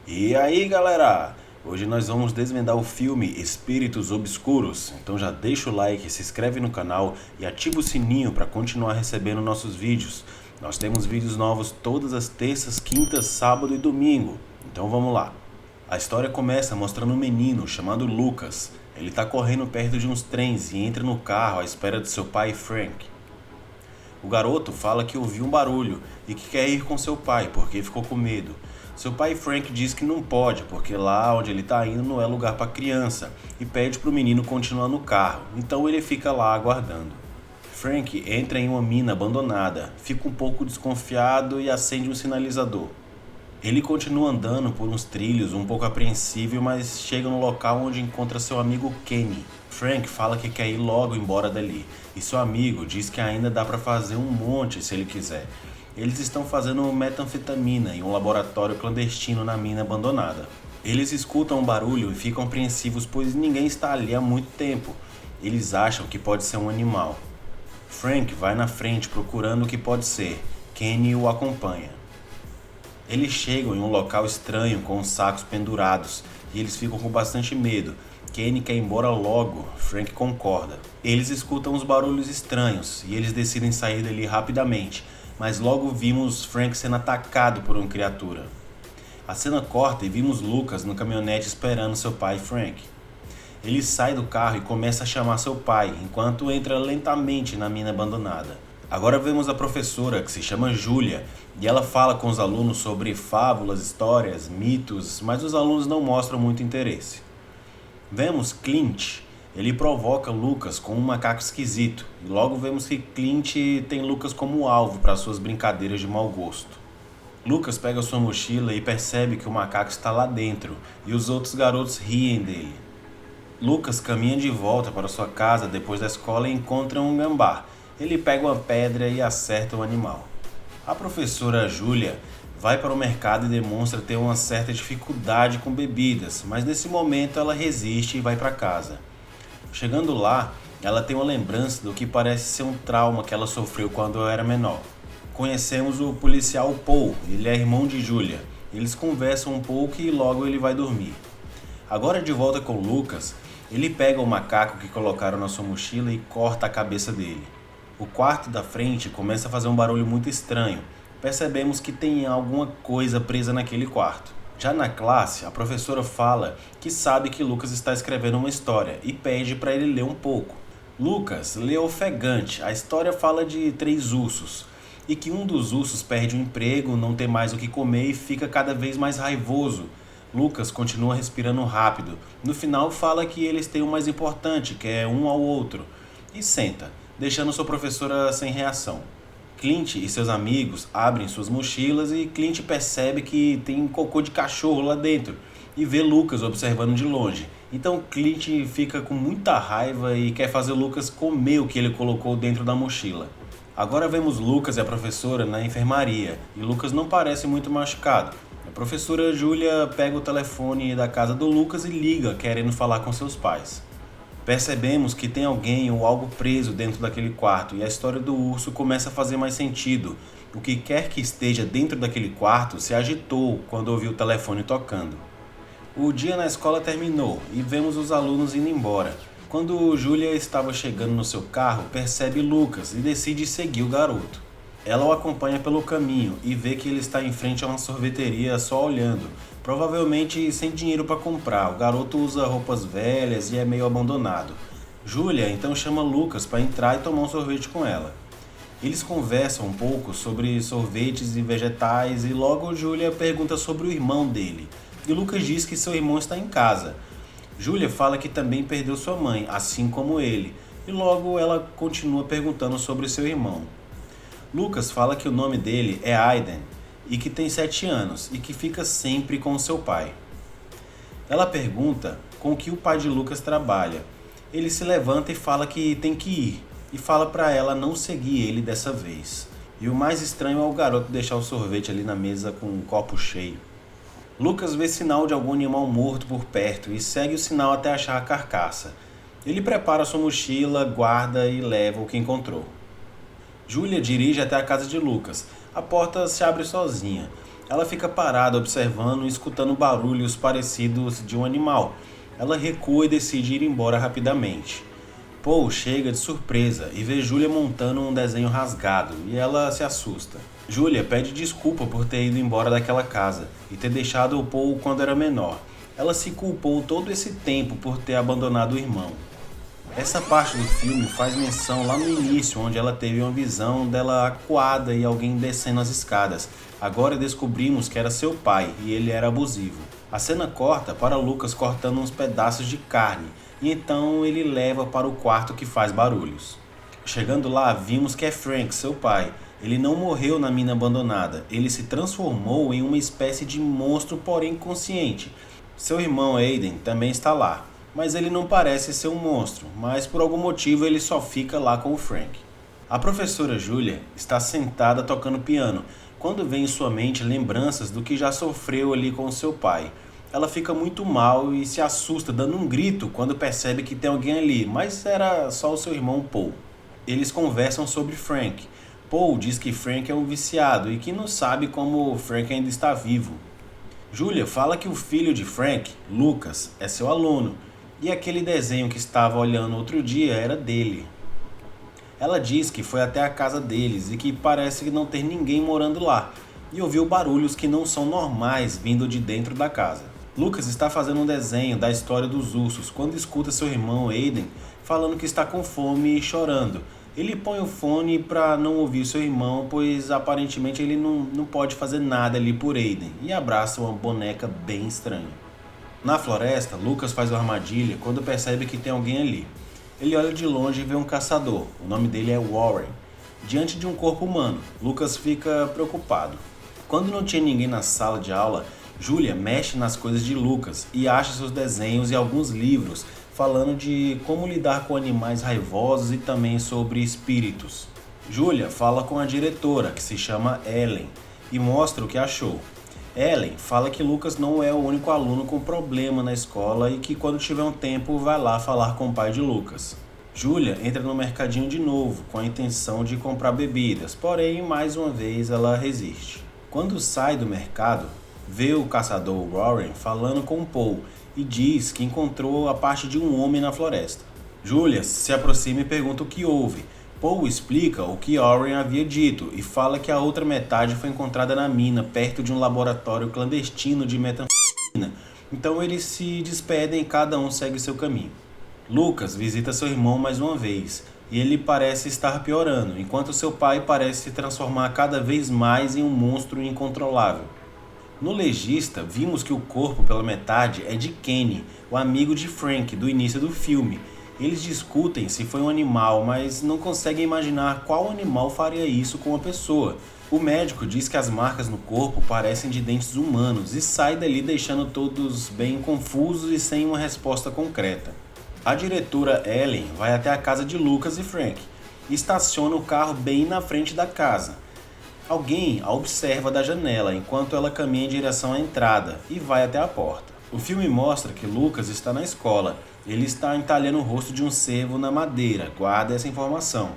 E aí, galera? Hoje nós vamos desvendar o filme Espíritos Obscuros. Então já deixa o like, se inscreve no canal e ativa o sininho para continuar recebendo nossos vídeos. Nós temos vídeos novos todas as terças, quintas, sábado e domingo. Então vamos lá. A história começa mostrando um menino chamado Lucas. Ele está correndo perto de uns trens e entra no carro à espera de seu pai Frank. O garoto fala que ouviu um barulho e que quer ir com seu pai porque ficou com medo. Seu pai Frank diz que não pode porque lá onde ele está indo não é lugar para criança e pede para o menino continuar no carro, então ele fica lá aguardando. Frank entra em uma mina abandonada, fica um pouco desconfiado e acende um sinalizador. Ele continua andando por uns trilhos, um pouco apreensivo, mas chega no local onde encontra seu amigo Kenny. Frank fala que quer ir logo embora dali, e seu amigo diz que ainda dá para fazer um monte se ele quiser. Eles estão fazendo metanfetamina em um laboratório clandestino na mina abandonada. Eles escutam um barulho e ficam apreensivos pois ninguém está ali há muito tempo. Eles acham que pode ser um animal. Frank vai na frente procurando o que pode ser. Kenny o acompanha. Eles chegam em um local estranho com os sacos pendurados e eles ficam com bastante medo. Kenny quer ir embora logo, Frank concorda. Eles escutam os barulhos estranhos e eles decidem sair dali rapidamente, mas logo vimos Frank sendo atacado por uma criatura. A cena corta e vimos Lucas no caminhonete esperando seu pai Frank. Ele sai do carro e começa a chamar seu pai, enquanto entra lentamente na mina abandonada. Agora vemos a professora, que se chama Júlia, e ela fala com os alunos sobre fábulas, histórias, mitos, mas os alunos não mostram muito interesse. Vemos Clint, ele provoca Lucas com um macaco esquisito, e logo vemos que Clint tem Lucas como alvo para suas brincadeiras de mau gosto. Lucas pega sua mochila e percebe que o macaco está lá dentro, e os outros garotos riem dele. Lucas caminha de volta para sua casa depois da escola e encontra um gambá. Ele pega uma pedra e acerta o animal. A professora Júlia vai para o mercado e demonstra ter uma certa dificuldade com bebidas, mas nesse momento ela resiste e vai para casa. Chegando lá, ela tem uma lembrança do que parece ser um trauma que ela sofreu quando era menor. Conhecemos o policial Paul, ele é irmão de Júlia. Eles conversam um pouco e logo ele vai dormir. Agora de volta com Lucas, ele pega o macaco que colocaram na sua mochila e corta a cabeça dele. O quarto da frente começa a fazer um barulho muito estranho. Percebemos que tem alguma coisa presa naquele quarto. Já na classe, a professora fala que sabe que Lucas está escrevendo uma história e pede para ele ler um pouco. Lucas lê ofegante. A história fala de 3 ursos e que um dos ursos perde o emprego, não tem mais o que comer e fica cada vez mais raivoso. Lucas continua respirando rápido. No final fala que eles têm o mais importante, que é um ao outro, e senta, deixando sua professora sem reação. Clint e seus amigos abrem suas mochilas e Clint percebe que tem um cocô de cachorro lá dentro e vê Lucas observando de longe. Então Clint fica com muita raiva e quer fazer Lucas comer o que ele colocou dentro da mochila. Agora vemos Lucas e a professora na enfermaria e Lucas não parece muito machucado. A professora Júlia pega o telefone da casa do Lucas e liga, querendo falar com seus pais. Percebemos que tem alguém ou algo preso dentro daquele quarto e a história do urso começa a fazer mais sentido. O que quer que esteja dentro daquele quarto se agitou quando ouviu o telefone tocando. O dia na escola terminou e vemos os alunos indo embora. Quando Júlia estava chegando no seu carro, percebe Lucas e decide seguir o garoto. Ela o acompanha pelo caminho e vê que ele está em frente a uma sorveteria só olhando, provavelmente sem dinheiro para comprar. O garoto usa roupas velhas e é meio abandonado. Júlia então chama Lucas para entrar e tomar um sorvete com ela. Eles conversam um pouco sobre sorvetes e vegetais e logo Júlia pergunta sobre o irmão dele. E Lucas diz que seu irmão está em casa. Júlia fala que também perdeu sua mãe, assim como ele, e logo ela continua perguntando sobre seu irmão. Lucas fala que o nome dele é Aiden e que tem 7 anos e que fica sempre com seu pai. Ela pergunta com o que o pai de Lucas trabalha. Ele se levanta e fala que tem que ir e fala para ela não seguir ele dessa vez. E o mais estranho é o garoto deixar o sorvete ali na mesa com um copo cheio. Lucas vê sinal de algum animal morto por perto e segue o sinal até achar a carcaça. Ele prepara sua mochila, guarda e leva o que encontrou. Júlia dirige até a casa de Lucas. A porta se abre sozinha. Ela fica parada observando e escutando barulhos parecidos de um animal. Ela recua e decide ir embora rapidamente. Paul chega de surpresa e vê Julia montando um desenho rasgado e ela se assusta. Julia pede desculpa por ter ido embora daquela casa e ter deixado o Paul quando era menor. Ela se culpou todo esse tempo por ter abandonado o irmão. Essa parte do filme faz menção lá no início, onde ela teve uma visão dela acuada e alguém descendo as escadas. Agora descobrimos que era seu pai e ele era abusivo. A cena corta para Lucas cortando uns pedaços de carne e então ele leva para o quarto que faz barulhos. Chegando lá, vimos que é Frank, seu pai. Ele não morreu na mina abandonada, ele se transformou em uma espécie de monstro, porém consciente. Seu irmão Aiden também está lá, mas ele não parece ser um monstro, mas por algum motivo ele só fica lá com o Frank. A professora Julia está sentada tocando piano, quando vem em sua mente lembranças do que já sofreu ali com seu pai. Ela fica muito mal e se assusta, dando um grito quando percebe que tem alguém ali, mas era só o seu irmão Paul. Eles conversam sobre Frank. Paul diz que Frank é um viciado e que não sabe como Frank ainda está vivo. Julia fala que o filho de Frank, Lucas, é seu aluno e aquele desenho que estava olhando outro dia era dele. Ela diz que foi até a casa deles e que parece não ter ninguém morando lá e ouviu barulhos que não são normais vindo de dentro da casa. Lucas está fazendo um desenho da história dos ursos quando escuta seu irmão Aiden falando que está com fome e chorando. Ele põe o fone para não ouvir seu irmão, pois aparentemente ele não pode fazer nada ali por Aiden, e abraça uma boneca bem estranha. Na floresta, Lucas faz uma armadilha quando percebe que tem alguém ali. Ele olha de longe e vê um caçador, o nome dele é Warren, diante de um corpo humano. Lucas fica preocupado. Quando não tinha ninguém na sala de aula, Julia mexe nas coisas de Lucas e acha seus desenhos e alguns livros falando de como lidar com animais raivosos e também sobre espíritos. Julia fala com a diretora, que se chama Ellen, e mostra o que achou. Ellen fala que Lucas não é o único aluno com problema na escola e que quando tiver um tempo vai lá falar com o pai de Lucas. Julia entra no mercadinho de novo com a intenção de comprar bebidas, porém mais uma vez ela resiste. Quando sai do mercado, vê o caçador Warren falando com Paul e diz que encontrou a parte de um homem na floresta. Julia se aproxima e pergunta o que houve. Paul explica o que Warren havia dito e fala que a outra metade foi encontrada na mina, perto de um laboratório clandestino de metanfetamina. Então eles se despedem e cada um segue seu caminho. Lucas visita seu irmão mais uma vez e ele parece estar piorando, enquanto seu pai parece se transformar cada vez mais em um monstro incontrolável. No legista, vimos que o corpo pela metade é de Kenny, o amigo de Frank do início do filme. Eles discutem se foi um animal, mas não conseguem imaginar qual animal faria isso com uma pessoa. O médico diz que as marcas no corpo parecem de dentes humanos e sai dali deixando todos bem confusos e sem uma resposta concreta. A diretora Ellen vai até a casa de Lucas e Frank e estaciona o carro bem na frente da casa. Alguém a observa da janela enquanto ela caminha em direção à entrada e vai até a porta. O filme mostra que Lucas está na escola. Ele está entalhando o rosto de um cervo na madeira. Guarda essa informação.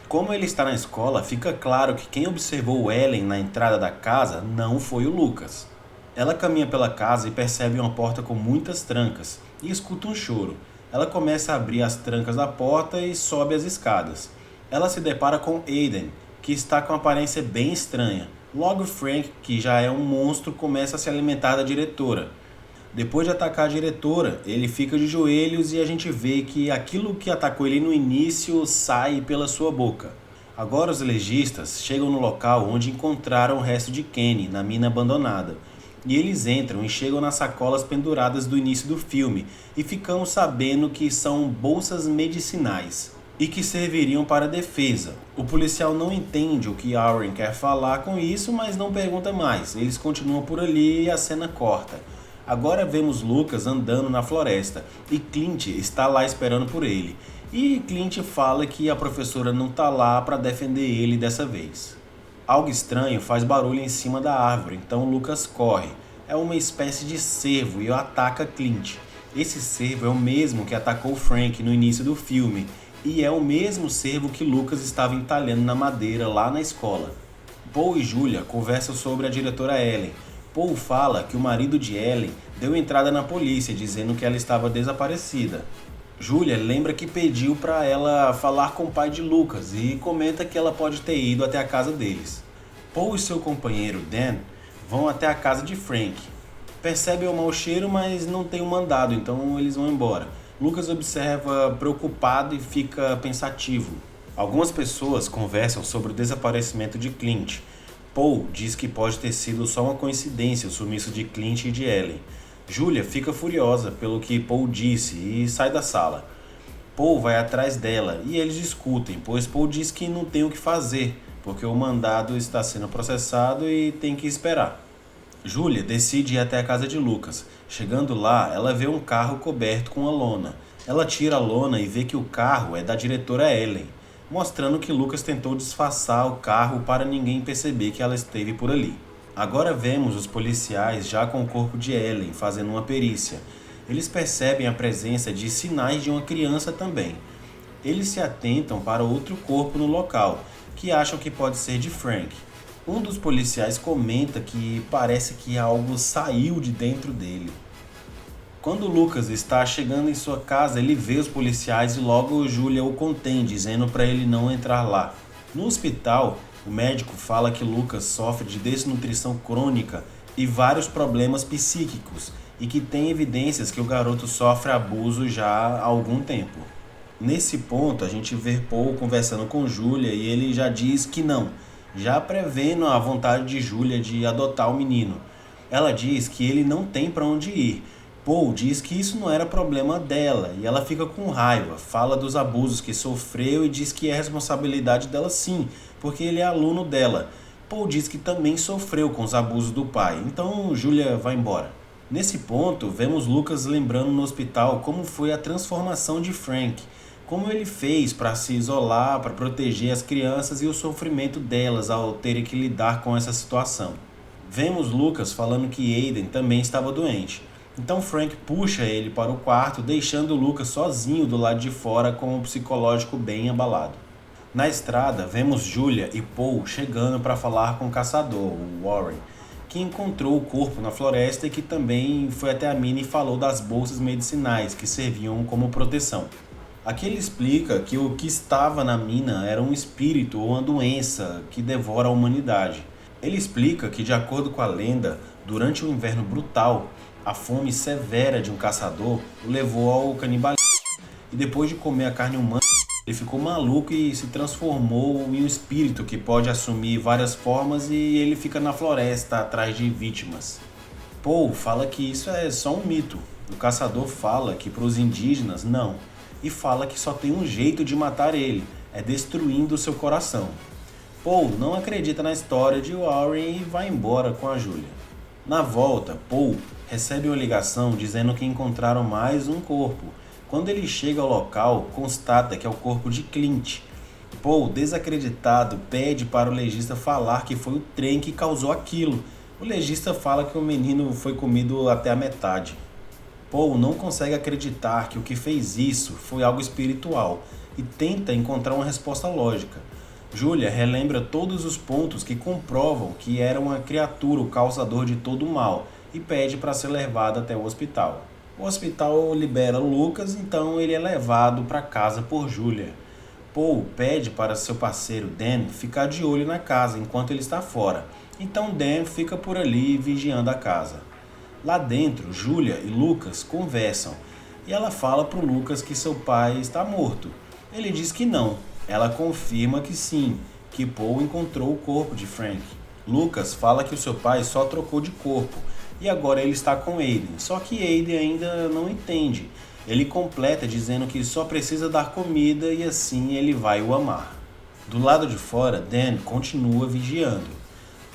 Como ele está na escola, fica claro que quem observou Ellen na entrada da casa não foi o Lucas. Ela caminha pela casa e percebe uma porta com muitas trancas e escuta um choro. Ela começa a abrir as trancas da porta e sobe as escadas. Ela se depara com Aiden, que está com uma aparência bem estranha. Logo Frank, que já é um monstro, começa a se alimentar da diretora. Depois de atacar a diretora, ele fica de joelhos e a gente vê que aquilo que atacou ele no início sai pela sua boca. Agora os legistas chegam no local onde encontraram o resto de Kenny, na mina abandonada. E eles entram e chegam nas sacolas penduradas do início do filme e ficamos sabendo que são bolsas medicinais e que serviriam para a defesa. O policial não entende o que Warren quer falar com isso, mas não pergunta mais. Eles continuam por ali e a cena corta. Agora vemos Lucas andando na floresta e Clint está lá esperando por ele. E Clint fala que a professora não está lá para defender ele dessa vez. Algo estranho faz barulho em cima da árvore, então Lucas corre. É uma espécie de cervo e ataca Clint. Esse cervo é o mesmo que atacou Frank no início do filme. E é o mesmo cervo que Lucas estava entalhando na madeira lá na escola. Paul e Julia conversam sobre a diretora Ellen. Paul fala que o marido de Ellen deu entrada na polícia dizendo que ela estava desaparecida. Julia lembra que pediu para ela falar com o pai de Lucas e comenta que ela pode ter ido até a casa deles. Paul e seu companheiro Dan vão até a casa de Frank. Percebem o mau cheiro, mas não tem um mandado, então eles vão embora. Lucas observa preocupado e fica pensativo. Algumas pessoas conversam sobre o desaparecimento de Clint. Paul diz que pode ter sido só uma coincidência o sumiço de Clint e de Ellen. Julia fica furiosa pelo que Paul disse e sai da sala. Paul vai atrás dela e eles discutem, pois Paul diz que não tem o que fazer, porque o mandado está sendo processado e tem que esperar. Julia decide ir até a casa de Lucas. Chegando lá, ela vê um carro coberto com a lona. Ela tira a lona e vê que o carro é da diretora Ellen, mostrando que Lucas tentou disfarçar o carro para ninguém perceber que ela esteve por ali. Agora vemos os policiais já com o corpo de Ellen fazendo uma perícia. Eles percebem a presença de sinais de uma criança também. Eles se atentam para outro corpo no local, que acham que pode ser de Frank. Um dos policiais comenta que parece que algo saiu de dentro dele. Quando Lucas está chegando em sua casa, ele vê os policiais e logo Julia o contém, dizendo para ele não entrar lá. No hospital, o médico fala que Lucas sofre de desnutrição crônica e vários problemas psíquicos e que tem evidências que o garoto sofre abuso já há algum tempo. Nesse ponto, a gente vê Paul conversando com Julia e ele já diz que não, já prevendo a vontade de Julia de adotar o menino. Ela diz que ele não tem para onde ir. Paul diz que isso não era problema dela e ela fica com raiva, fala dos abusos que sofreu e diz que é responsabilidade dela sim, porque ele é aluno dela. Paul diz que também sofreu com os abusos do pai, então Julia vai embora. Nesse ponto, vemos Lucas lembrando no hospital como foi a transformação de Frank, como ele fez para se isolar, para proteger as crianças e o sofrimento delas ao terem que lidar com essa situação. Vemos Lucas falando que Aiden também estava doente. Então Frank puxa ele para o quarto, deixando Lucas sozinho do lado de fora com o psicológico bem abalado. Na estrada, vemos Julia e Paul chegando para falar com o caçador, o Warren, que encontrou o corpo na floresta e que também foi até a mina e falou das bolsas medicinais que serviam como proteção. Aqui ele explica que o que estava na mina era um espírito ou uma doença que devora a humanidade. Ele explica que, de acordo com a lenda, durante o inverno brutal, a fome severa de um caçador o levou ao canibalismo. E depois de comer a carne humana, ele ficou maluco e se transformou em um espírito que pode assumir várias formas e ele fica na floresta atrás de vítimas. Paul fala que isso é só um mito. O caçador fala que para os indígenas não. E fala que só tem um jeito de matar ele, é destruindo seu coração. Paul não acredita na história de Warren e vai embora com a Julia. Na volta, Paul recebe uma ligação dizendo que encontraram mais um corpo. Quando ele chega ao local, constata que é o corpo de Clint. Paul, desacreditado, pede para o legista falar que foi o trem que causou aquilo. O legista fala que o menino foi comido até a metade. Paul não consegue acreditar que o que fez isso foi algo espiritual e tenta encontrar uma resposta lógica. Julia relembra todos os pontos que comprovam que era uma criatura o causador de todo o mal e pede para ser levado até o hospital. O hospital libera Lucas, então ele é levado para casa por Julia. Paul pede para seu parceiro Dan ficar de olho na casa enquanto ele está fora, então Dan fica por ali vigiando a casa. Lá dentro, Julia e Lucas conversam e ela fala para o Lucas que seu pai está morto. Ele diz que não. Ela confirma que sim, que Paul encontrou o corpo de Frank. Lucas fala que o seu pai só trocou de corpo e agora ele está com Aiden, só que Aiden ainda não entende. Ele completa dizendo que só precisa dar comida e assim ele vai o amar. Do lado de fora, Dan continua vigiando.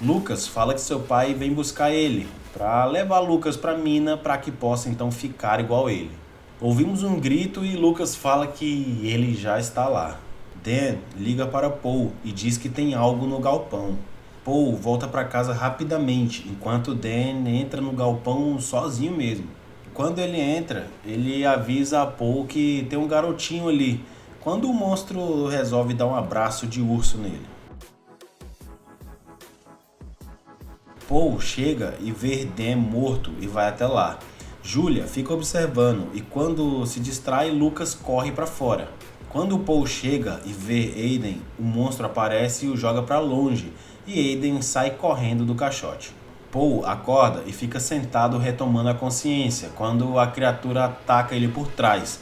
Lucas fala que seu pai vem buscar ele, para levar Lucas para a mina para que possa então ficar igual ele. Ouvimos um grito e Lucas fala que ele já está lá. Dan liga para Paul e diz que tem algo no galpão. Paul volta para casa rapidamente, enquanto Dan entra no galpão sozinho mesmo. Quando ele entra, ele avisa a Paul que tem um garotinho ali, quando o monstro resolve dar um abraço de urso nele. Paul chega e vê Dan morto e vai até lá. Julia fica observando e quando se distrai, Lucas corre para fora. Quando Paul chega e vê Aiden, o monstro aparece e o joga para longe e Aiden sai correndo do caixote. Paul acorda e fica sentado retomando a consciência quando a criatura ataca ele por trás.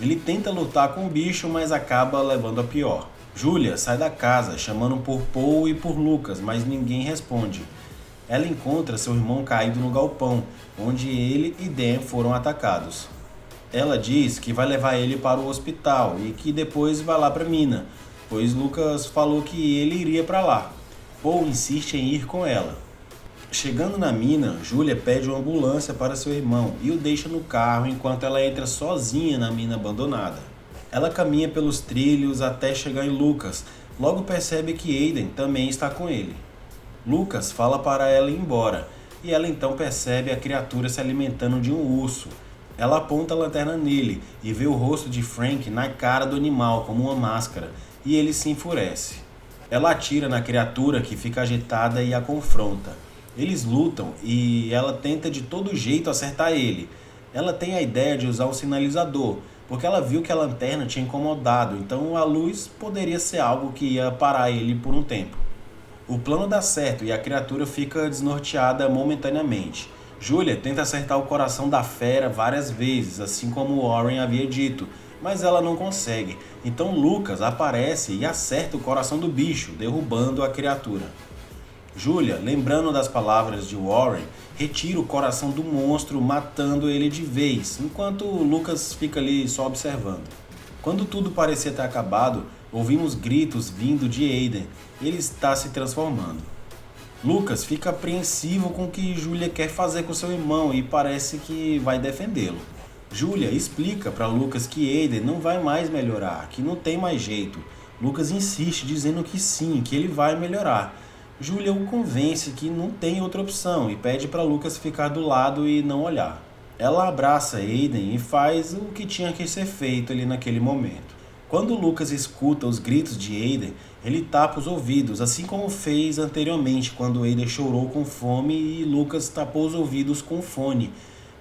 Ele tenta lutar com o bicho, mas acaba levando a pior. Julia sai da casa chamando por Paul e por Lucas, mas ninguém responde. Ela encontra seu irmão caído no galpão, onde ele e Dan foram atacados. Ela diz que vai levar ele para o hospital e que depois vai lá para a mina, pois Lucas falou que ele iria para lá. Paul insiste em ir com ela. Chegando na mina, Julia pede uma ambulância para seu irmão e o deixa no carro enquanto ela entra sozinha na mina abandonada. Ela caminha pelos trilhos até chegar em Lucas, logo percebe que Aiden também está com ele. Lucas fala para ela ir embora, e ela então percebe a criatura se alimentando de um urso. Ela aponta a lanterna nele e vê o rosto de Frank na cara do animal como uma máscara, e ele se enfurece. Ela atira na criatura que fica agitada e a confronta. Eles lutam e ela tenta de todo jeito acertar ele. Ela tem a ideia de usar um sinalizador, porque ela viu que a lanterna tinha incomodado, então a luz poderia ser algo que ia parar ele por um tempo. O plano dá certo e a criatura fica desnorteada momentaneamente. Julia tenta acertar o coração da fera várias vezes, assim como Warren havia dito, mas ela não consegue. Então Lucas aparece e acerta o coração do bicho, derrubando a criatura. Julia, lembrando das palavras de Warren, retira o coração do monstro, matando ele de vez, enquanto Lucas fica ali só observando. Quando tudo parecia ter acabado, ouvimos gritos vindo de Aiden. Ele está se transformando. Lucas fica apreensivo com o que Julia quer fazer com seu irmão e parece que vai defendê-lo. Julia explica para Lucas que Aiden não vai mais melhorar, que não tem mais jeito. Lucas insiste dizendo que sim, que ele vai melhorar. Julia o convence que não tem outra opção e pede para Lucas ficar do lado e não olhar. Ela abraça Aiden e faz o que tinha que ser feito ali naquele momento. Quando Lucas escuta os gritos de Aiden, ele tapa os ouvidos, assim como fez anteriormente quando Aiden chorou com fome e Lucas tapou os ouvidos com fone,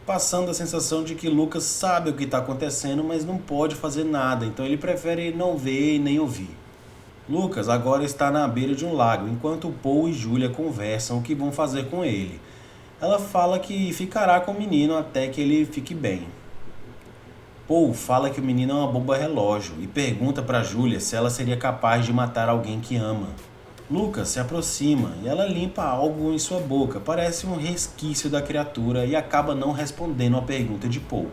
passando a sensação de que Lucas sabe o que está acontecendo, mas não pode fazer nada, então ele prefere não ver e nem ouvir. Lucas agora está na beira de um lago, enquanto Paul e Julia conversam o que vão fazer com ele. Ela fala que ficará com o menino até que ele fique bem. Paul fala que o menino é uma bomba relógio e pergunta para Julia se ela seria capaz de matar alguém que ama. Lucas se aproxima e ela limpa algo em sua boca, parece um resquício da criatura e acaba não respondendo à pergunta de Paul.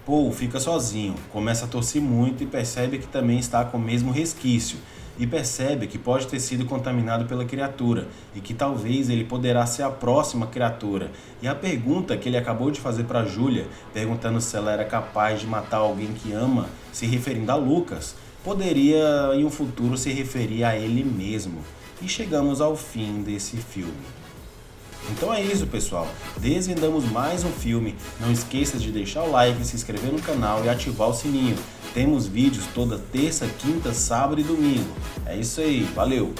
Paul fica sozinho, começa a tossir muito e percebe que também está com o mesmo resquício, e percebe que pode ter sido contaminado pela criatura e que talvez ele poderá ser a próxima criatura. E a pergunta que ele acabou de fazer para Julia, perguntando se ela era capaz de matar alguém que ama, se referindo a Lucas, poderia em um futuro se referir a ele mesmo. E chegamos ao fim desse filme. Então é isso, pessoal. Desvendamos mais um filme. Não esqueça de deixar o like, se inscrever no canal e ativar o sininho. Temos vídeos toda terça, quinta, sábado e domingo. É isso aí, valeu!